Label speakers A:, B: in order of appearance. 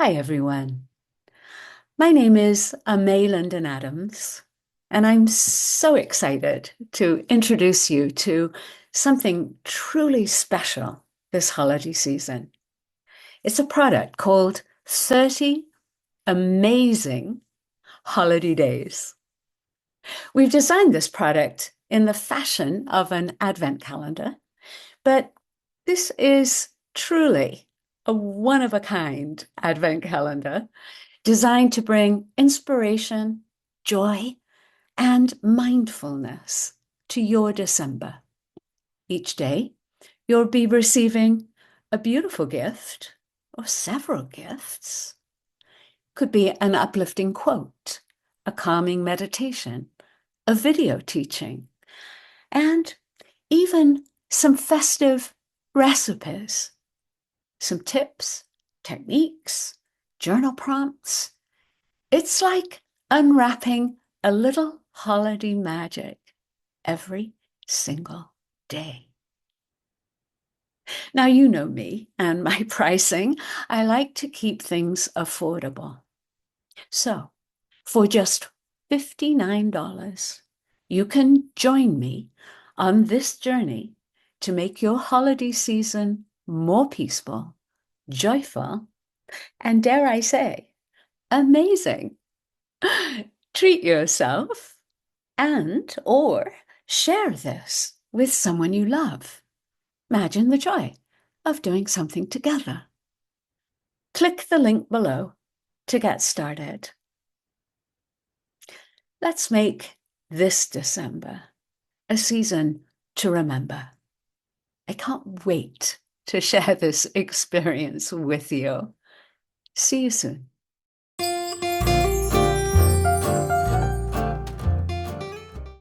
A: Hi, everyone. My name is Aimée Lyndon-Adams, and I'm so excited to introduce you to something truly special this holiday season. It's a product called 30 Aimée-zing Holiday Days. We've designed this product in the fashion of an advent calendar, but this is truly a one-of-a-kind advent calendar designed to bring inspiration, joy, and mindfulness to your December. Each day, you'll be receiving a beautiful gift or several gifts. Could be an uplifting quote, a calming meditation, a video teaching, and even some festive recipes, some tips, techniques, journal prompts. It's like unwrapping a little holiday magic every single day. Now, you know me and my pricing. I like to keep things affordable. So, for just $59, you can join me on this journey to make your holiday season more peaceful, joyful, and dare I say, amazing. Treat yourself and or share this with someone you love. Imagine the joy of doing something together. Click the link below to get started. Let's make this December a season to remember. I can't wait to share this experience with you. See you soon.